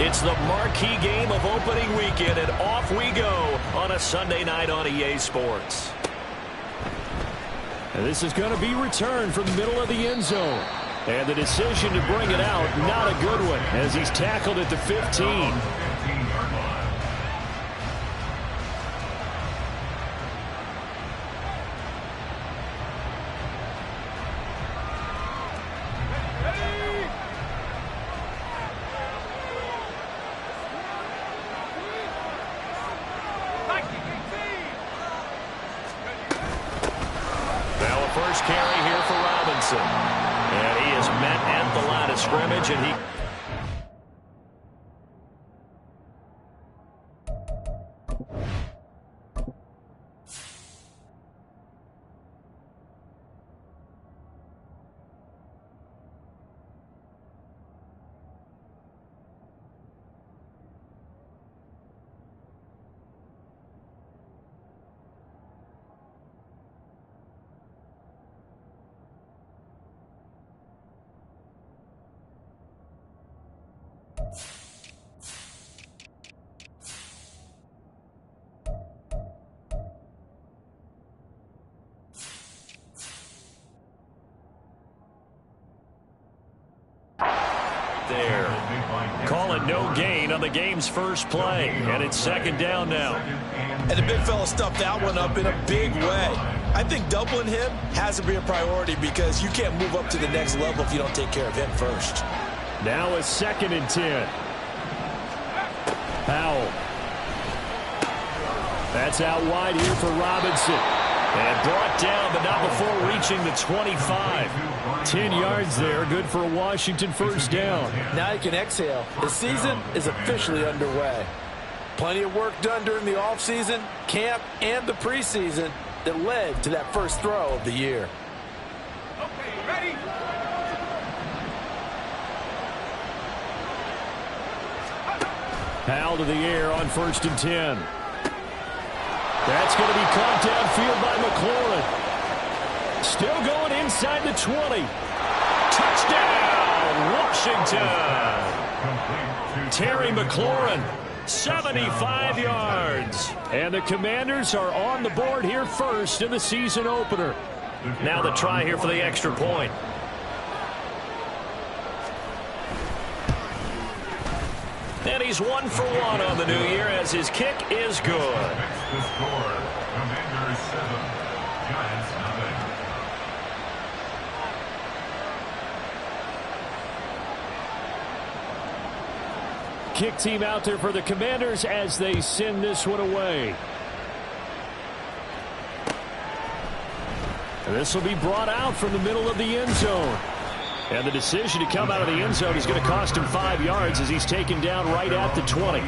It's the marquee game of opening weekend, and off we go on a Sunday night on EA Sports. And this is going to be returned from the middle of the end zone. And the decision to bring it out, not a good one, as he's tackled at the 15. First carry here for Robinson. And he is met at the line of scrimmage, and he... there. Call it no gain on the game's first play, and it's second down now. And the big fella stuffed that one up in a big way. I think doubling him has to be a priority because you can't move up to the next level if you don't take care of him first. Now it's 2nd and 10. Powell. That's out wide here for Robinson. And brought down, but not before reaching the 25. 10 yards there, good for a Washington first down. Now you can exhale. The season is officially underway. Plenty of work done during the offseason, camp, and the preseason that led to that first throw of the year. Okay, ready? Powell to the air on 1st and 10. That's going to be caught downfield by McLaurin. Still going inside the 20. Touchdown, Washington. Terry McLaurin, 75 yards. And the Commanders are on the board here first in the season opener. Now the try here for the extra point. And he's 1 for 1 on the new year as his kick is good. The score, Commanders 7, Giants nothing. Kick team out there for the Commanders as they send this one away. And this will be brought out from the middle of the end zone. And the decision to come out of the end zone is going to cost him 5 yards as he's taken down right at the 20.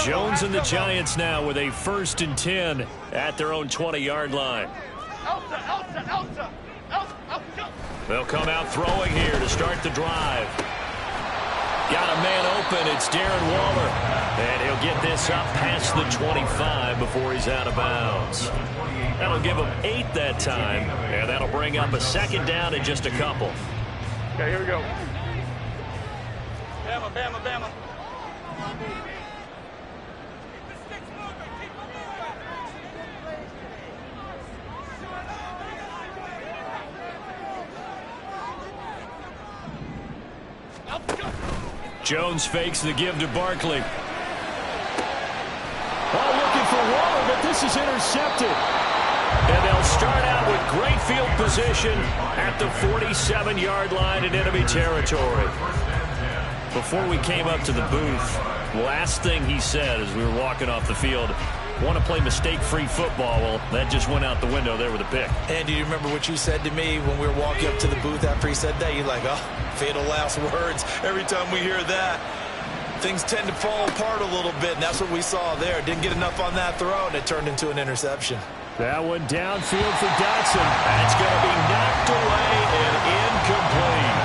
Jones and the Giants now with a 1st and 10 at their own 20-yard line. They'll come out throwing here to start the drive. Got a man open. It's Darren Waller. And he'll get this up past the 25 before he's out of bounds. That'll give him 8 that time. And that'll bring up a 2nd down in just a couple. Okay, here we go. Bama, Bama, Bama. Jones fakes the give to Barkley. Oh, looking for Waller, but this is intercepted. And they'll start out with great field position at the 47-yard line in enemy territory. Before we came up to the booth, last thing he said as we were walking off the field, want to play mistake-free football. Well, that just went out the window there with a pick. And do you remember what you said to me when we were walking up to the booth after he said that? You're like, oh, fatal last words. Every time we hear that, things tend to fall apart a little bit, and that's what we saw there. Didn't get enough on that throw, and it turned into an interception. That one downfield for Dotson. That's going to be knocked away and incomplete.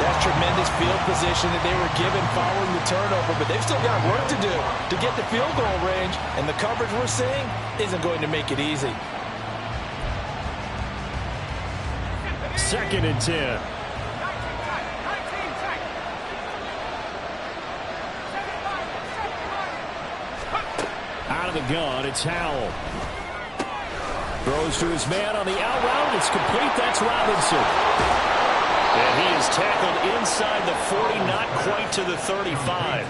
That tremendous field position that they were given following the turnover, but they've still got work to do to get the field goal range, and the coverage we're seeing isn't going to make it easy. 2nd and 10. Out of the gun, it's Howell. Throws to his man on the out route. It's complete. That's Robinson. And he is tackled inside the 40, not quite to the 35.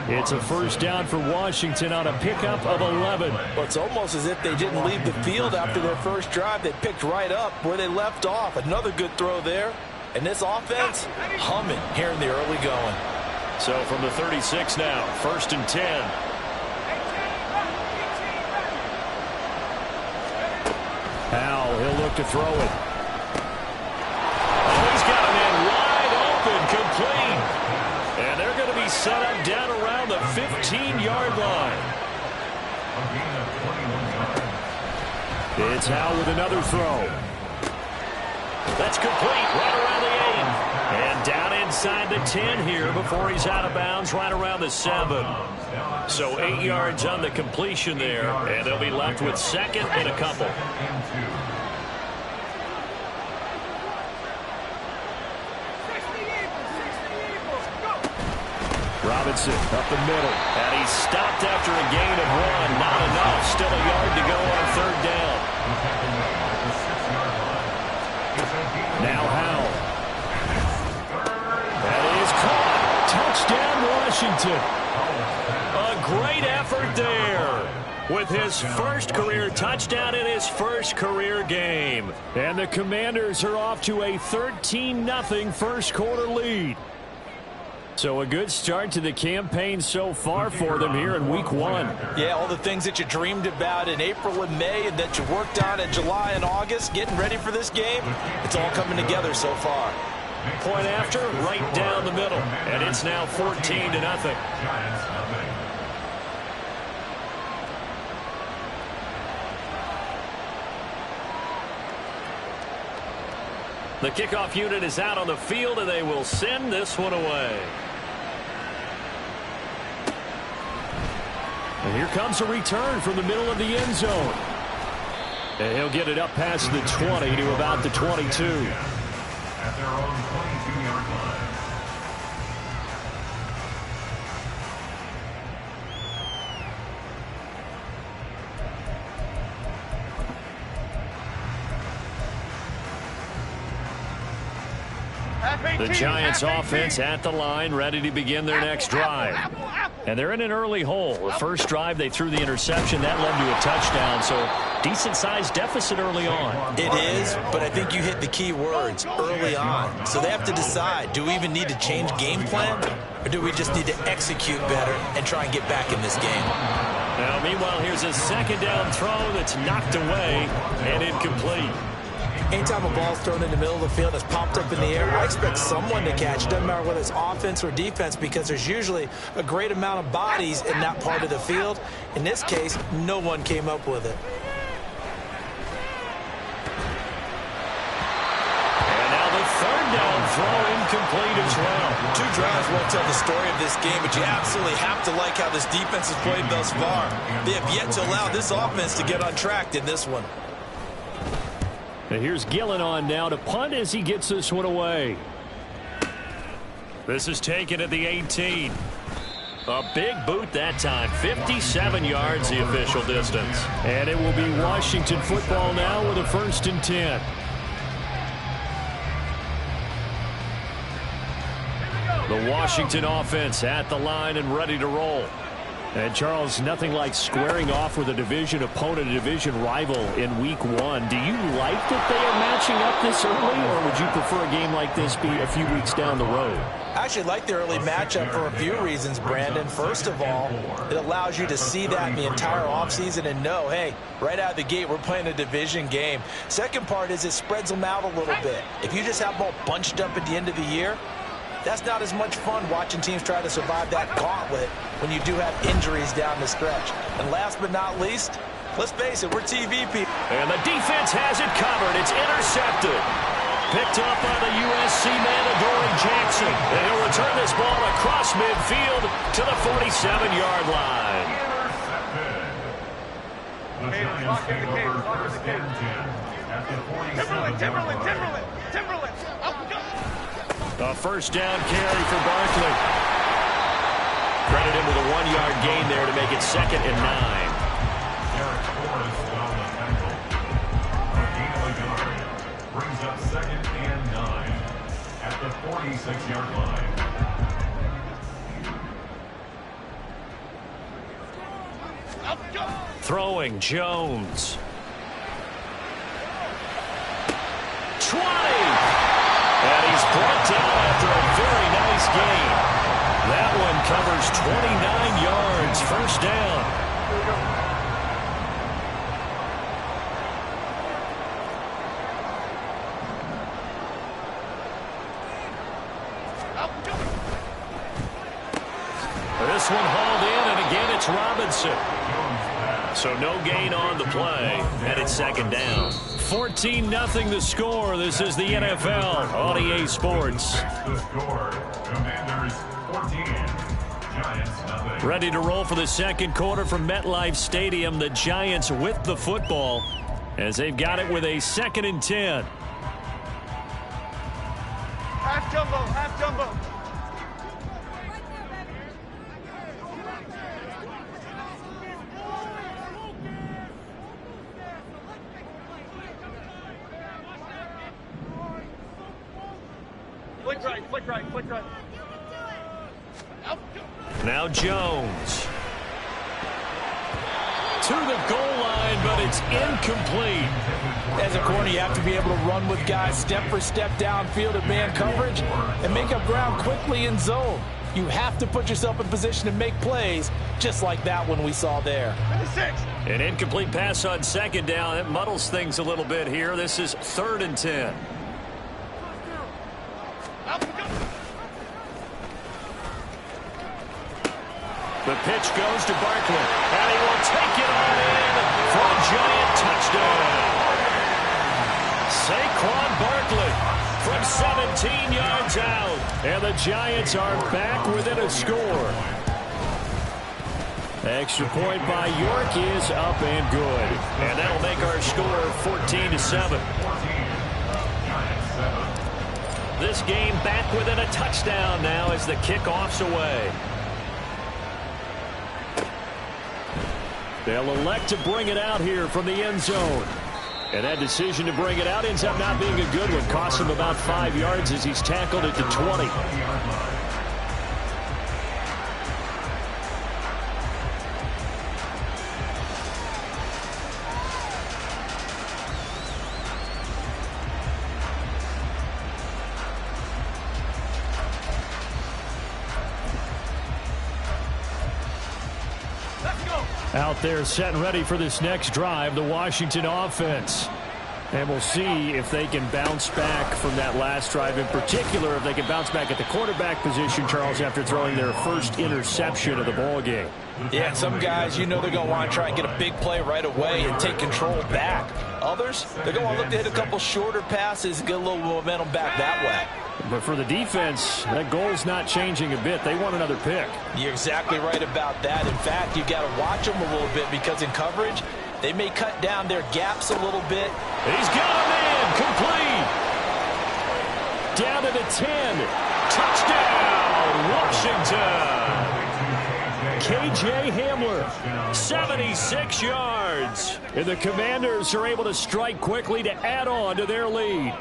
It's a first down for Washington on a pickup of 11. Well, it's almost as if they didn't leave the field after their first drive. They picked right up where they left off. Another good throw there. And this offense, humming here in the early going. So from the 36 now, 1st and 10. Howell, he'll look to throw it. Oh, he's got a man wide open, complete. And they're going to be set up down around the 15-yard line. It's Howell with another throw. That's complete, right around the 8. And down inside the 10 here before he's out of bounds, right around the 7. So 8 yards on the completion there, and they'll be left with 2nd and a couple. Robinson up the middle, and he's stopped after a gain of 1. Not enough. Still a yard to go on 3rd down. Now Howell. That is caught. Touchdown, Washington. A great effort there with his first career touchdown in his first career game. And the Commanders are off to a 13-0 first quarter lead. So a good start to the campaign so far for them here in week 1. Yeah, all the things that you dreamed about in April and May and that you worked on in July and August, getting ready for this game, it's all coming together so far. Point after, right down the middle. And it's now 14-0. The kickoff unit is out on the field, and they will send this one away. And here comes a return from the middle of the end zone. And he'll get it up past the 20 to about the 22. At their own 22-yard line. The Giants offense at the line, ready to begin their next drive. And they're in an early hole. The first drive, they threw the interception. That led to a touchdown, so decent-sized deficit early on. It is, but I think you hit the key words, early on. So they have to decide, do we even need to change game plan, or do we just need to execute better and try and get back in this game? Now, meanwhile, here's a 2nd down throw that's knocked away and incomplete. Anytime a ball's thrown in the middle of the field, it's popped up in the air, I expect someone to catch. It doesn't matter whether it's offense or defense, because there's usually a great amount of bodies in that part of the field. In this case, no one came up with it. And now the 3rd down throw incomplete as well. 2 drives won't tell the story of this game, but you absolutely have to like how this defense has played thus far. They have yet to allow this offense to get on track in this one. And here's Gillen on now to punt as he gets this one away. This is taken at the 18. A big boot that time. 57 yards the official distance. And it will be Washington football now with a 1st and 10. The Washington offense at the line and ready to roll. And, Charles, nothing like squaring off with a division opponent, a division rival in week 1. Do you like that they are matching up this early, or would you prefer a game like this be a few weeks down the road? I actually like the early matchup for a few reasons, Brandon. First of all, it allows you to see that in the entire offseason and know, hey, right out of the gate, we're playing a division game. Second part is it spreads them out a little bit. If you just have them all bunched up at the end of the year, that's not as much fun watching teams try to survive that gauntlet when you do have injuries down the stretch. And last but not least, let's face it, we're TV people. And the defense has it covered. It's intercepted. Picked up by the USC man, Adoree Jackson. And he'll return this ball across midfield to the 47-yard line. The Giants take over first and 10 at the 47-yard line. Timberland. A first down carry for Barkley. Credit him with a 1-yard gain there to make it 2nd and 9. Derek Forrest on the tackle. A gain of a yard brings up 2nd and 9 at the 46-yard line. Throwing Jones. 20. And he's brought down after a very nice gain. That one covers 29 yards. First down. This one hauled in, and again it's Robinson. So no gain on the play, and it's 2nd down. 14-0 the score. This is the NFL on EA Sports. The score, Commanders 14, Giants nothing. Ready to roll for the 2nd quarter from MetLife Stadium. The Giants with the football as they've got it with a 2nd and 10. Half jumbo. Flick right. Now Jones. To the goal line, but it's incomplete. As a corner, you have to be able to run with guys step for step downfield at man coverage and make up ground quickly in zone. You have to put yourself in position to make plays, just like that one we saw there. An incomplete pass on 2nd down. It muddles things a little bit here. This is 3rd and 10. The pitch goes to Barkley, and he will take it on in for a Giant touchdown. Saquon Barkley from 17 yards out, and the Giants are back within a score. Extra point by York is up and good, and that'll make our score 14-7. This game back within a touchdown now as the kickoff's away. They'll elect to bring it out here from the end zone. And that decision to bring it out ends up not being a good one. Costs him about 5 yards as he's tackled at the 20. Out there set and ready for this next drive, the Washington offense. And we'll see if they can bounce back from that last drive. In particular, if they can bounce back at the quarterback position, Charles, after throwing their first interception of the ball game. Yeah, some guys, you know they're going to want to try and get a big play right away and take control back. Others, they're going to look to hit a couple shorter passes and get a little momentum back that way. But for the defense, that goal's not changing a bit. They want another pick. You're exactly right about that. In fact, you've got to watch them a little bit because in coverage, they may cut down their gaps a little bit. He's got a man complete. Down to the 10. Touchdown, Washington. K.J. Hamler, 76 yards. And the Commanders are able to strike quickly to add on to their lead.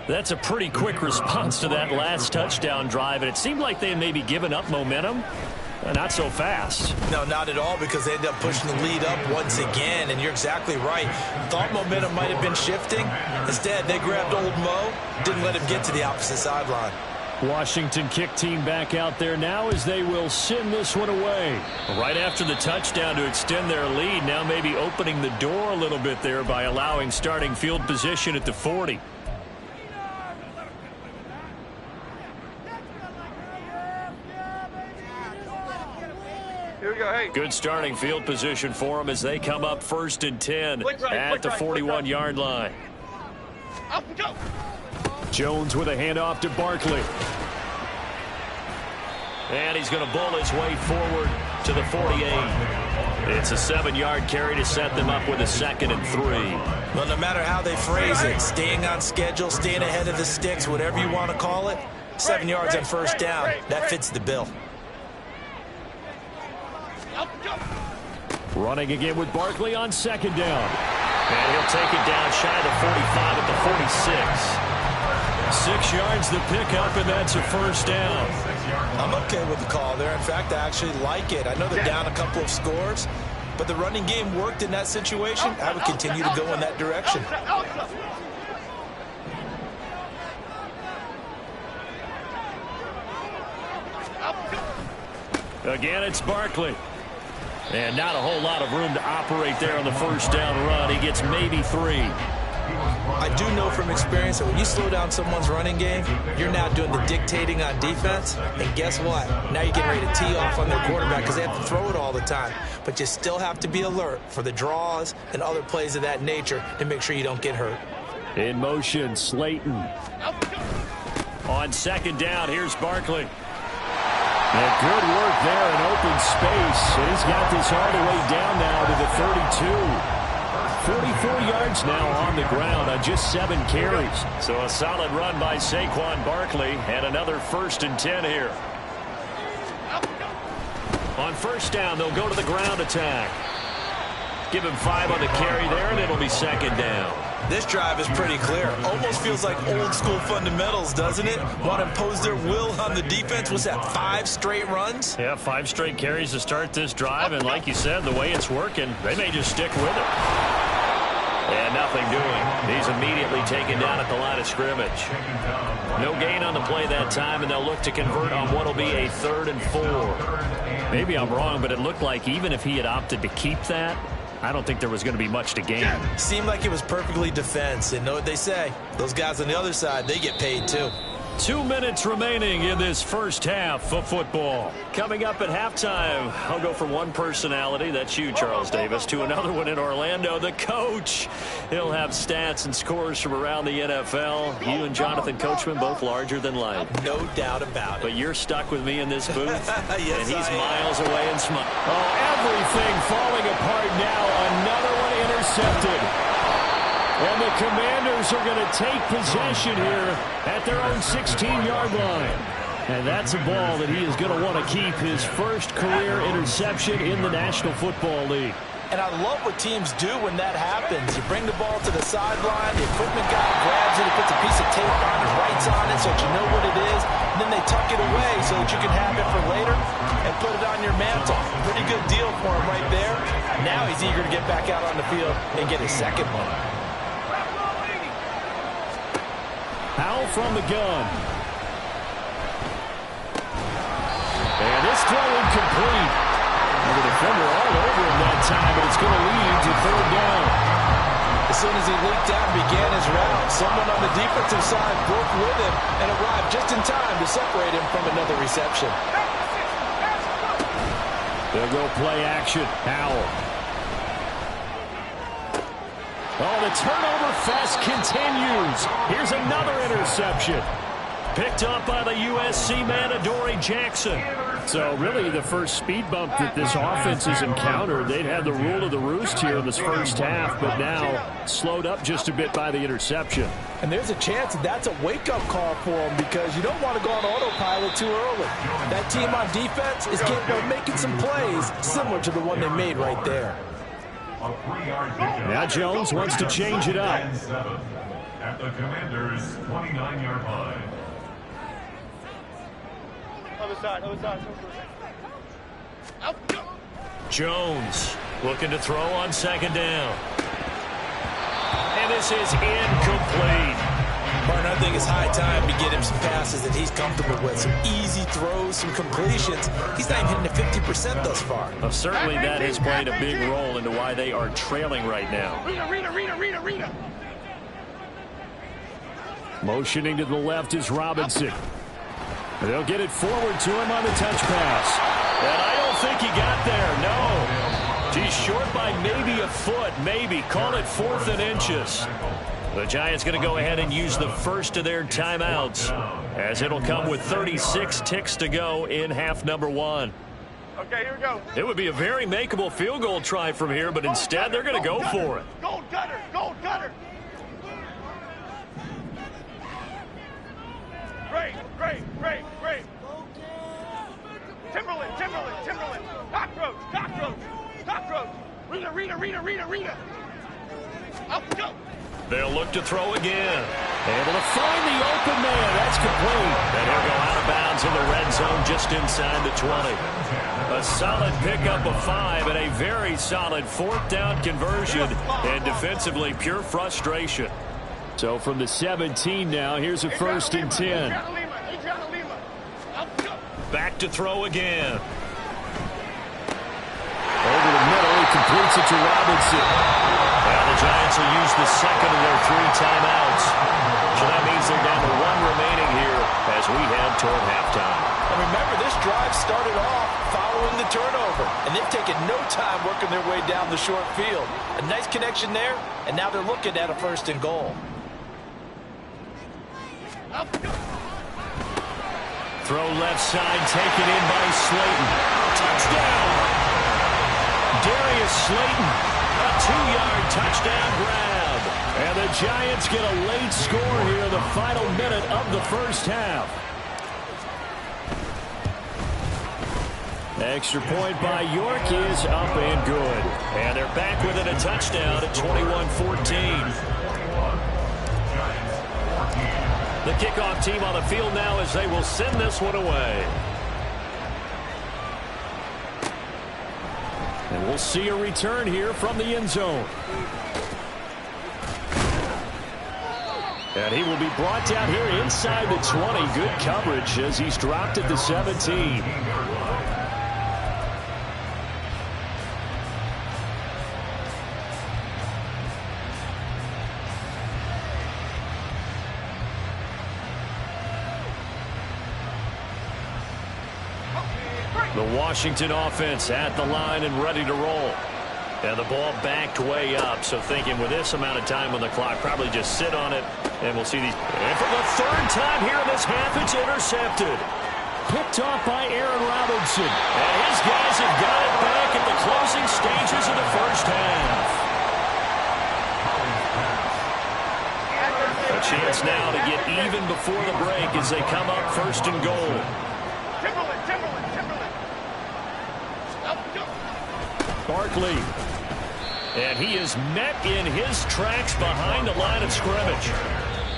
That's a pretty quick response to that last touchdown drive, and it seemed like they had maybe given up momentum. Not so fast. No, not at all, because they ended up pushing the lead up once again, and you're exactly right. Thought momentum might have been shifting. Instead, they grabbed old Mo, didn't let him get to the opposite sideline. Washington kick team back out there now as they will send this one away. Right after the touchdown to extend their lead, now maybe opening the door a little bit there by allowing starting field position at the 40. Here we go, hey. Good starting field position for them as they come up 1st and 10 at the 41-yard line. Up, go. Jones with a handoff to Barkley. And he's going to bowl his way forward to the 48. It's a 7-yard carry to set them up with a 2nd and 3. Well, no matter how they phrase it, staying on schedule, staying ahead of the sticks, whatever you want to call it, 7 yards on first down, that fits the bill. Running again with Barkley on 2nd down. And he'll take it down shy of the 45 at the 46. 6 yards the pickup, and that's a first down. I'm okay with the call there. In fact, I actually like it. I know they're down a couple of scores, but the running game worked in that situation. I would continue to go in that direction. Again, it's Barkley. And not a whole lot of room to operate there on the first down run. He gets maybe 3. I do know from experience that when you slow down someone's running game, you're now doing the dictating on defense. And guess what? Now you're getting ready to tee off on their quarterback because they have to throw it all the time. But you still have to be alert for the draws and other plays of that nature to make sure you don't get hurt. In motion, Slayton. On 2nd down, here's Barkley. And good work there in open space. And he's got this all the way down now to the 32. 44 yards now on the ground on just 7 carries. So a solid run by Saquon Barkley and another 1st and 10 here. On first down, they'll go to the ground attack. Give him 5 on the carry there, and it'll be 2nd down. This drive is pretty clear. Almost feels like old school fundamentals, doesn't it? Want to impose their will on the defense. Was that 5 straight runs? Yeah, 5 straight carries to start this drive, and like you said, the way it's working, they may just stick with it. And nothing doing. He's immediately taken down at the line of scrimmage. No gain on the play that time, and they'll look to convert on what will be a 3rd and 4. Maybe I'm wrong, but it looked like even if he had opted to keep that, I don't think there was going to be much to gain. Seemed like it was perfectly defense. And know what they say? Those guys on the other side, they get paid too. 2 minutes remaining in this first half of football. Coming up at halftime, I'll go from one personality, that's you, Charles Davis, to another one in Orlando, the coach. He'll have stats and scores from around the NFL. You and Jonathan Coachman, both larger than life. No doubt about it. But you're stuck with me in this booth, yes, and he's I am. miles away and smart. Oh, everything falling apart now. Another one intercepted. And the Commanders are going to take possession here at their own 16-yard line. And that's a ball that he is going to want to keep, his first career interception in the National Football League. And I love what teams do when that happens. You bring the ball to the sideline, the equipment guy grabs it, he puts a piece of tape on it, writes on it so that you know what it is, and then they tuck it away so that you can have it for later and put it on your mantle. Pretty good deal for him right there. Now he's eager to get back out on the field and get his second one. Powell from the gun. And this throw incomplete. And the defender all over him that time, but it's going to lead to 3rd down. As soon as he leaked out and began his route, someone on the defensive side broke with him and arrived just in time to separate him from another reception. They'll go play action. Powell. Oh, the turnover fest continues. Here's another interception. Picked up by the USC man, Adoree Jackson. So really the first speed bump that this offense has encountered. They'd had the rule of the roost here in this first half, but now slowed up just a bit by the interception. And there's a chance that's a wake-up call for them because you don't want to go on autopilot too early. That team on defense is capable of making some plays similar to the one they made right there. Now Jones wants to change it up. At the Commanders' 29-yard line. Other side, other side. Up, go. Jones looking to throw on 2nd down. And this is incomplete. Martin, I think it's high time to get him some passes that he's comfortable with. Some easy throws, some completions. He's not even hitting the 50% thus far. Well, certainly that has played a big role into why they are trailing right now. Rita. Motioning to the left is Robinson. They'll get it forward to him on the touch pass. And I don't think he got there, no. He's short by maybe a foot, maybe. Call it 4th and inches. The Giants going to go ahead and use the first of their timeouts, as it'll come with 36 ticks to go in half number 1. Okay, here we go. It would be a very makeable field goal try from here, but instead they're going to go for it. Gold gutter, gold gutter. Great, great, great, great. Timberland, Timberland, Timberland. Cockroach, cockroach, cockroach. Rita. Up, go. They'll look to throw again. Able to find the open man. That's complete. And he'll go out of bounds in the red zone just inside the 20. A solid pickup of 5 and a very solid 4th down conversion. And defensively, pure frustration. So from the 17 now, here's a 1st and 10. Back to throw again. Over the middle, he completes it to Robinson. Now the Giants will use the second of their 3 timeouts. So that means they're down to 1 remaining here as we head toward halftime. And remember, this drive started off following the turnover, and they've taken no time working their way down the short field. A nice connection there, and now they're looking at a 1st and goal. Throw left side, taken in by Slayton. Touchdown! Darius Slayton, a 2-yard touchdown grab. And the Giants get a late score here in the final minute of the first half. Extra point by York is up and good. And they're back within a touchdown at 21-14. The kickoff team on the field now as they will send this one away. And we'll see a return here from the end zone. And he will be brought down here inside the 20. Good coverage as he's dropped at the 17. The Washington offense at the line and ready to roll. And the ball backed way up, so thinking with this amount of time on the clock, probably just sit on it, and we'll see these. And for the 3rd time here in this half, it's intercepted. Picked off by Aaron Robinson. And his guys have got it back at the closing stages of the first half. A chance now to get even before the break as they come up 1st and goal. Timberland. Barkley. And he is met in his tracks behind the line of scrimmage.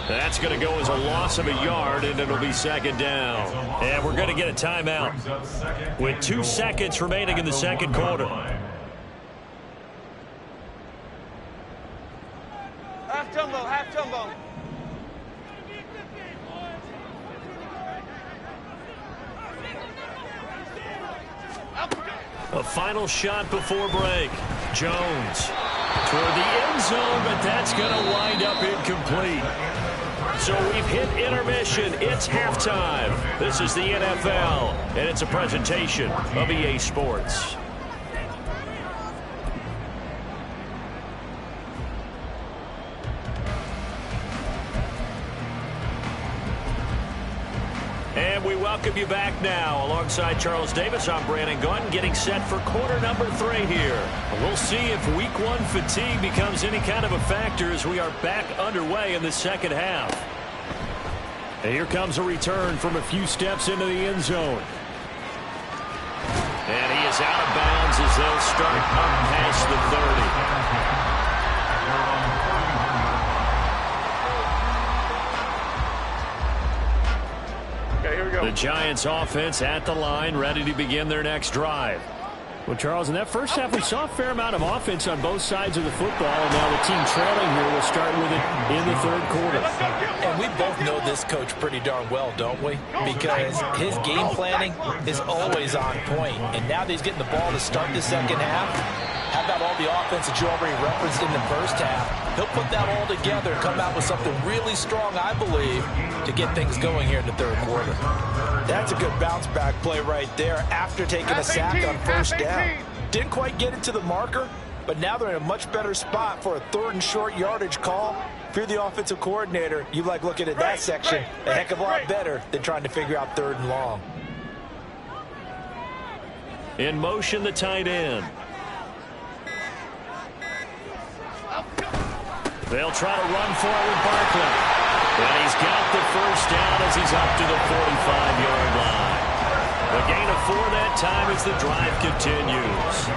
That's going to go as a loss of a yard, and it'll be 2nd down. And we're going to get a timeout with 2 seconds remaining in the 2nd quarter. Half tumbo. A final shot before break. Jones toward the end zone, but that's going to wind up incomplete. So we've hit intermission. It's halftime. This is the NFL, and it's a presentation of EA Sports. And we welcome you back now. Alongside Charles Davis, I'm Brandon Gaudin, getting set for quarter number 3 here. We'll see if week 1 fatigue becomes any kind of a factor as we are back underway in the 2nd half. And here comes a return from a few steps into the end zone. And he is out of bounds as they'll start up past the 30. The Giants offense at the line, ready to begin their next drive. Well, Charles, in that first half, we saw a fair amount of offense on both sides of the football, and now the team trailing here will start with it in the 3rd quarter. And we both know this coach pretty darn well, don't we? Because his game planning is always on point. And now that he's getting the ball to start the 2nd half, how about all the offense that you already referenced in the first half? He'll put that all together and come out with something really strong, I believe, to get things going here in the 3rd quarter. That's a good bounce-back play right there after taking a sack on 1st down. Didn't quite get it to the marker, but now they're in a much better spot for a 3rd and short yardage call. If you're the offensive coordinator, you like looking at that section a heck of a lot better than trying to figure out 3rd and long. In motion, the tight end. They'll try to run forward Barkley. And he's got the first down as he's up to the 45-yard line. A gain of 4 that time as the drive continues.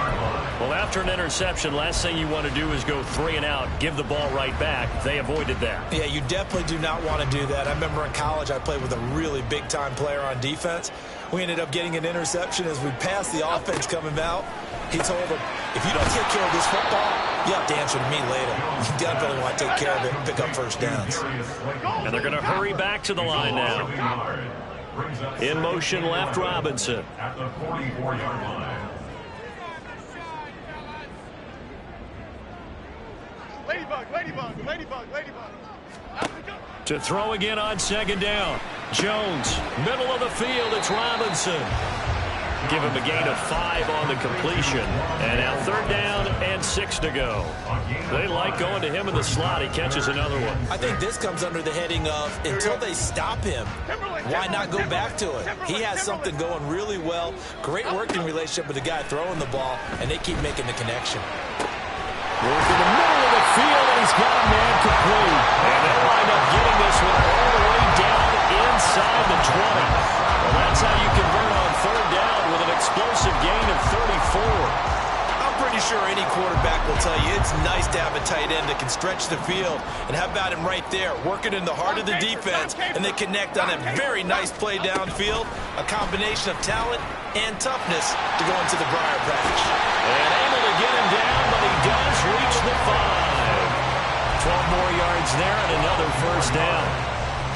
Well, after an interception, last thing you want to do is go 3 and out, give the ball right back. They avoided that. Yeah, you definitely do not want to do that. I remember in college I played with a really big-time player on defense. We ended up getting an interception as we passed the offense coming out. He told him, if you don't take care of this football, you have to answer to me later. You definitely want to take care of it and pick up first downs. And they're going to hurry back to the line now. In motion, left Robinson. At the 44-yard line. Ladybug, ladybug, ladybug, ladybug. To throw again on 2nd down. Jones, middle of the field, it's Robinson. Give him a gain of 5 on the completion. And now 3rd down and 6 to go. They like going to him in the slot. He catches another one. I think this comes under the heading of until they stop him, why not go back to it? He has something going really well. Great working relationship with the guy throwing the ball, and they keep making the connection. Work in the middle of the field, and he's got a man complete. And they'll wind up getting this one all the way down inside the 20. Well, that's how you convert on 3rd down with an explosive gain of 34. I'm pretty sure any quarterback will tell you it's nice to have a tight end that can stretch the field. And how about him right there, working in the heart of the defense, and they connect on a very nice play downfield, a combination of talent and toughness to go into the briar patch. And able to get him down, but he does reach the 5. 12 more yards there and another first down.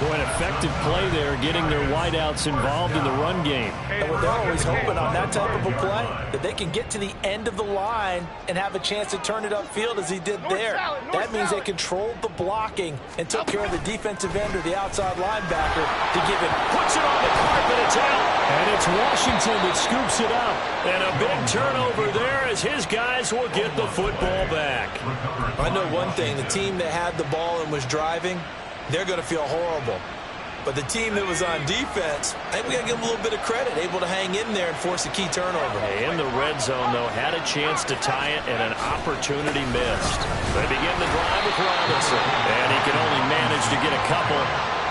Boy, an effective play there, getting their wideouts involved in the run game. And what they're always hoping on that type of a play, that they can get to the end of the line and have a chance to turn it upfield as he did there. That means they controlled the blocking and took care of the defensive end or the outside linebacker to give it. Puts it on the carpet, it's out. And it's Washington that scoops it up. And a big turnover there as his guys will get the football back. I know one thing, the team that had the ball and was driving, they're going to feel horrible. But the team that was on defense, I think we got to give them a little bit of credit, able to hang in there and force a key turnover. In the red zone, though, had a chance to tie it and an opportunity missed. They begin the drive with Robinson, and he can only manage to get a couple.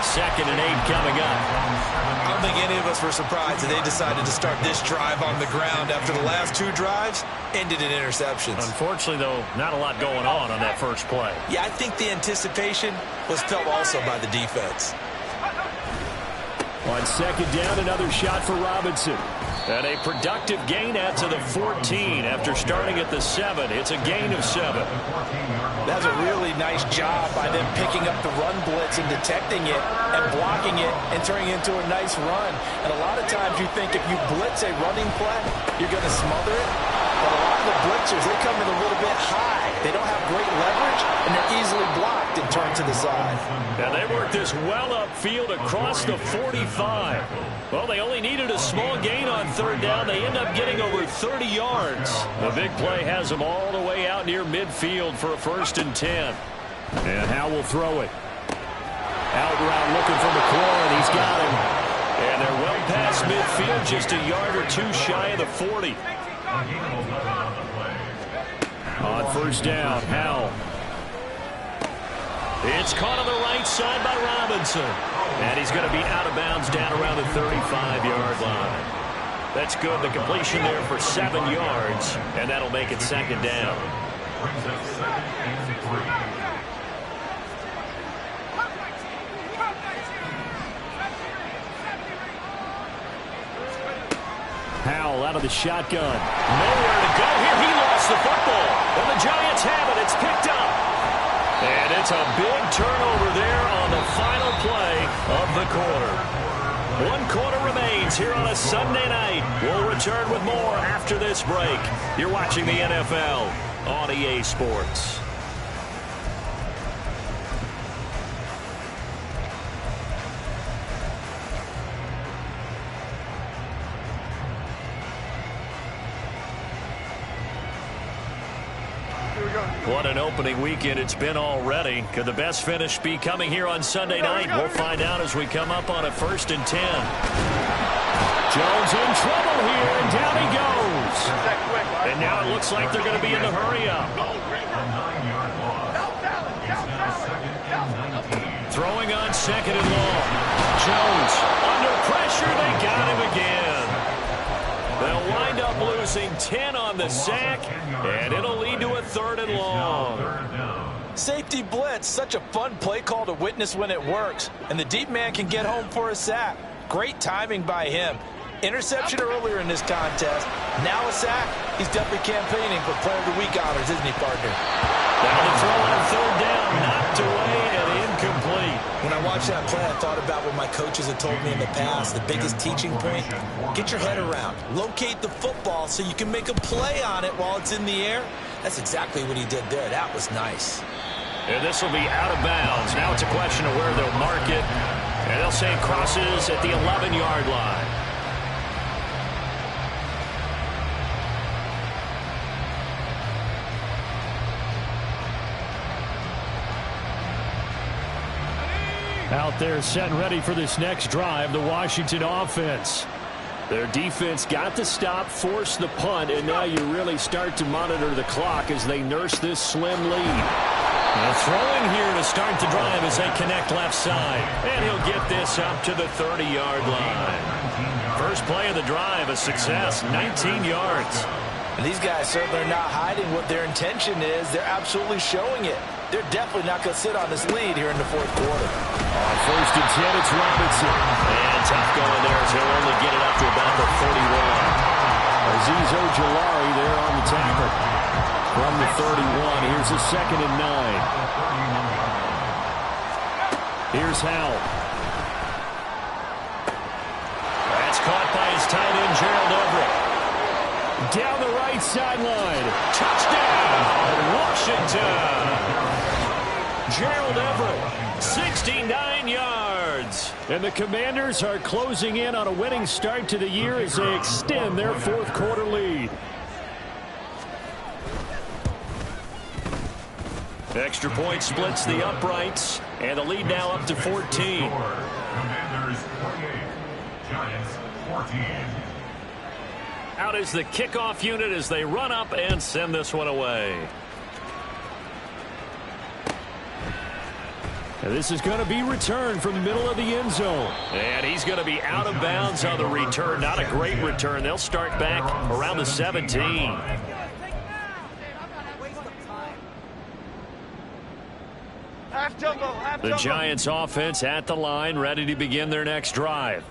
2nd and 8 coming up. I don't think any of us were surprised that they decided to start this drive on the ground after the last 2 drives ended in interceptions. Unfortunately, though, not a lot going on that first play. Yeah, I think the anticipation was felt also by the defense. On 2nd down, another shot for Robinson. And a productive gain out to the 14 after starting at the 7. It's a gain of 7. That's a really nice job by them picking up the run blitz and detecting it and blocking it and turning it into a nice run. And a lot of times you think if you blitz a running play, you're going to smother it. But a lot of the blitzers, they come in a little bit high. They don't have great leverage, and they're easily blocked and turned to the side. And they work this well upfield across the 45. Well, they only needed a small gain on 3rd down. They end up getting over 30 yards. The big play has them all the way out near midfield for a 1st and 10. And Howe will throw it. Out route looking for McLaurin. He's got him. And they're well past midfield, just a yard or 2 shy of the 40. On 1st down, Howe. It's caught on the right side by Robinson. And he's going to be out of bounds down around the 35-yard line. That's good. The completion there for 7 yards. And that'll make it 2nd down. Brings up 2nd and 3. Howell out of the shotgun. Nowhere to go here. He lost the football. And the Giants have it. It's picked up. And it's a big turnover there on the final play of the quarter. 1 quarter remains here on a Sunday night. We'll return with more after this break. You're watching the NFL on EA Sports. What an opening weekend it's been already. Could the best finish be coming here on Sunday night? We'll find out as we come up on a 1st and 10. Jones in trouble here, and down he goes. And now it looks like they're going to be in the hurry-up. Throwing on 2nd and long. Jones under pressure. They got him again. They'll wind up losing 10 on the sack, and it'll lead to a 3rd and long. Safety blitz, such a fun play call to witness when it works. And the deep man can get home for a sack. Great timing by him. Interception earlier in this contest. Now a sack. He's definitely campaigning for Player of the Week honors, isn't he, partner? Now the throw on 3rd down, knocked away and incomplete. When I watched that play, I thought about what my coaches had told me in the past. The biggest teaching point, get your head around. Locate the football so you can make a play on it while it's in the air. That's exactly what he did there. That was nice. And this will be out of bounds. Now it's a question of where they'll mark it. And they'll say it crosses at the 11-yard line. Out there set and ready for this next drive, the Washington offense. Their defense got the stop, forced the punt, and now you really start to monitor the clock as they nurse this slim lead. Now throwing here to start the drive as they connect left side. And he'll get this up to the 30-yard line. First play of the drive, a success, 19 yards. And these guys certainly are not hiding what their intention is. They're absolutely showing it. They're definitely not going to sit on this lead here in the 4th quarter. On 1st and 10, it's Robinson. And tough going there as he'll only get it up to about the 41. Azeez Ojulari there on the tackle. From the 31, here's a 2nd and 9. Here's Howell. That's caught by his tight end, Gerald Everett. Down the right sideline. Touchdown, Washington. Gerald Everett, 69 yards. And the Commanders are closing in on a winning start to the year as they extend their 4th quarter lead. Extra point splits the uprights, and the lead now up to 14. Commanders 48, Giants 14. Out is the kickoff unit as they run up and send this one away. And this is going to be returned from the middle of the end zone. And he's going to be out of bounds on the return. Not a great return. They'll start back around the 17. The Giants offense at the line, ready to begin their next drive.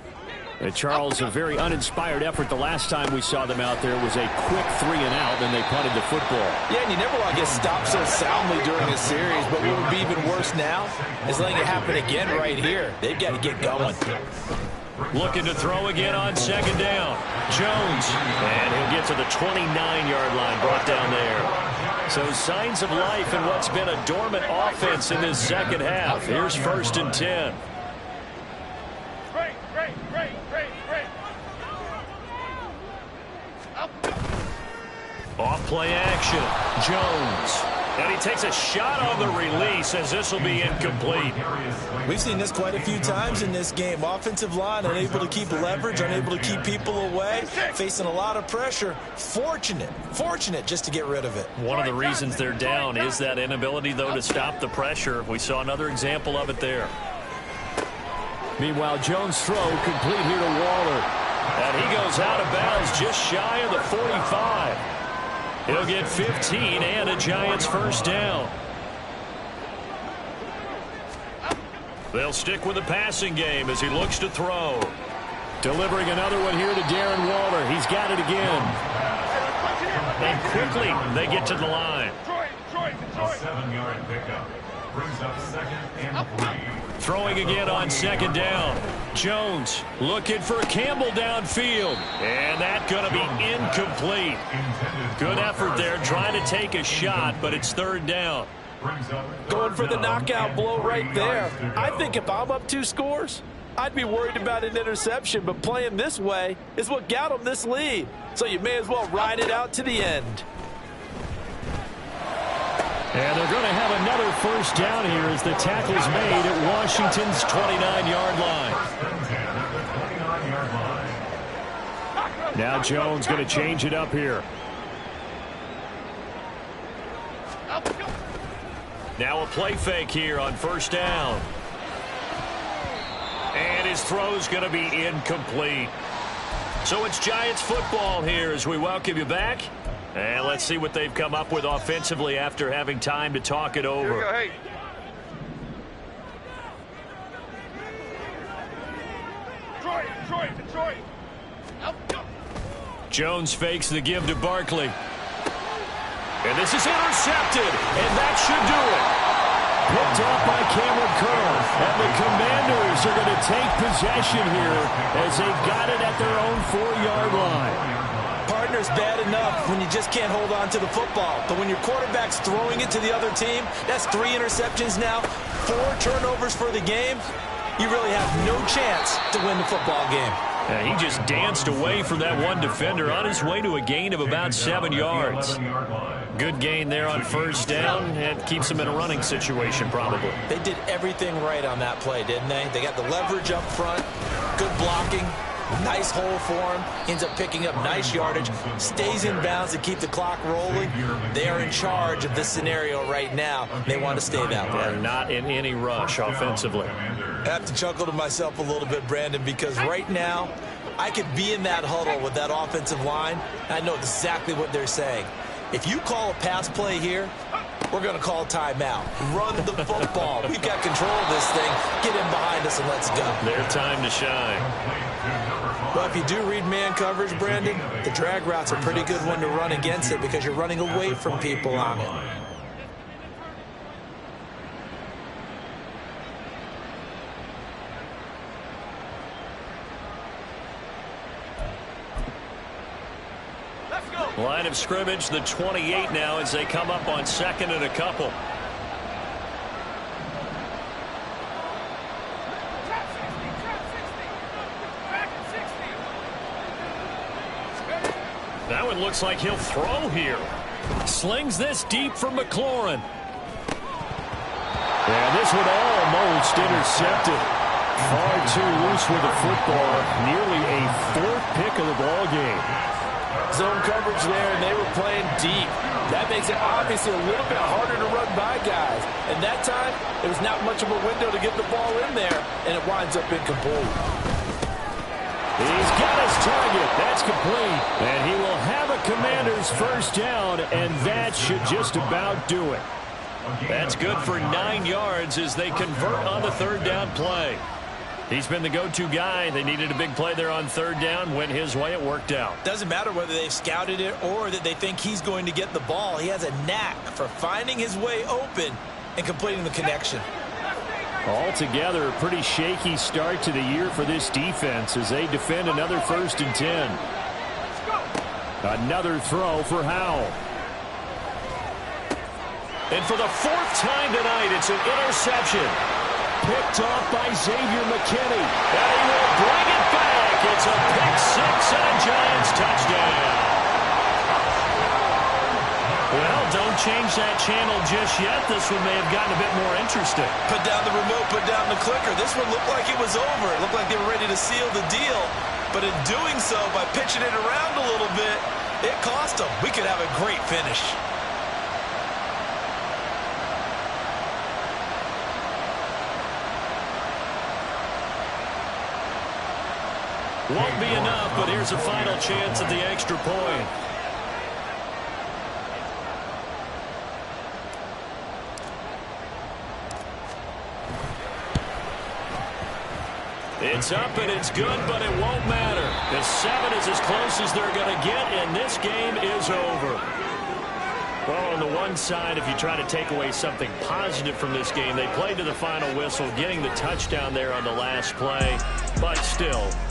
And Charles, a very uninspired effort. The last time we saw them out there was a quick 3 and out, then they punted the football. Yeah, and you never want to get stopped so soundly during a series, but what would be even worse now is letting it happen again right here. They've got to get going. Looking to throw again on 2nd down. Jones, and he'll get to the 29-yard line, brought down there. So signs of life in what's been a dormant offense in this second half. Here's 1st and 10. Off play action. Jones. And he takes a shot on the release as this will be incomplete. We've seen this quite a few times in this game. Offensive line unable to keep leverage, unable to keep people away, facing a lot of pressure. Fortunate just to get rid of it. One of the reasons they're down is that inability, though, to stop the pressure. We saw another example of it there. Meanwhile, Jones' throw complete here to Waller. And he goes out of bounds just shy of the 45. He'll get 15 and a Giants 1st down. They'll stick with the passing game as he looks to throw. Delivering another one here to Darren Waller. He's got it again. And quickly they get to the line. A 7-yard pickup brings up 2nd and 3. Throwing again on 2nd down. Jones looking for Campbell downfield. And that's going to be incomplete. Good effort there trying to take a shot, but it's 3rd down. Going for the knockout blow right there. I think if I'm up 2 scores, I'd be worried about an interception, but playing this way is what got them this lead. So you may as well ride it out to the end. And they're going to have another first down here as the tackle's made at Washington's 29-yard line. Now Jones going to change it up here. Now a play fake here on first down. And his throw's going to be incomplete. So it's Giants football here as we welcome you back. And let's see what they've come up with offensively after having time to talk it over. Here we go, hey. Detroit. Jones fakes the give to Barkley. And this is intercepted, and that should do it. Picked off by Cameron Curl, and the Commanders are going to take possession here as they've got it at their own 4-yard line. Partner's bad enough when you just can't hold on to the football. But when your quarterback's throwing it to the other team, that's 3 interceptions now, 4 turnovers for the game. You really have no chance to win the football game. Yeah, he just danced away from that one defender on his way to a gain of about 7 yards. Good gain there on first down, and keeps him in a running situation probably. They did everything right on that play, didn't they? They got the leverage up front, good blocking, nice hole for him, ends up picking up nice yardage, stays in bounds to keep the clock rolling. They are in charge of this scenario right now. They want to stay that way. They're not in any rush offensively. I have to chuckle to myself a little bit, Brandon, because right now I could be in that huddle with that offensive line, and I know exactly what they're saying. If you call a pass play here, we're going to call timeout. Run the football. We've got control of this thing. Get in behind us and let's go. Their time to shine. Well, if you do read man coverage, Brandon, the drag route's a pretty good one to run against it because you're running away from people on it. Line of scrimmage, the 28 now as they come up on second and a couple. That one looks like he'll throw here. Slings this deep from McLaurin. And this one almost intercepted. Far too loose with the football. Nearly a 4th pick of the ball game. Zone coverage there, and they were playing deep. That makes it obviously a little bit harder to run by guys. And that time, there was not much of a window to get the ball in there, and it winds up incomplete. He's got his target. That's complete. And he will have a Commander's first down, and that should just about do it. That's good for 9 yards as they convert on the 3rd down play. He's been the go-to guy. They needed a big play there on 3rd down. Went his way. It worked out. Doesn't matter whether they've scouted it or that they think he's going to get the ball. He has a knack for finding his way open and completing the connection. Altogether, a pretty shaky start to the year for this defense as they defend another 1st and 10. Another throw for Howell. And for the 4th time tonight, it's an interception. Picked off by Xavier McKinney. And he will bring it back. It's a pick 6 and a Giants touchdown. Well, don't change that channel just yet. This one may have gotten a bit more interesting. Put down the remote, put down the clicker. This one looked like it was over. It looked like they were ready to seal the deal. But in doing so, by pitching it around a little bit, it cost them. We could have a great finish. Won't be enough, but here's a final chance at the extra point. It's up and it's good, but it won't matter. The 7 is as close as they're going to get, and this game is over. Well, on the one side, if you try to take away something positive from this game, they played to the final whistle, getting the touchdown there on the last play. But still,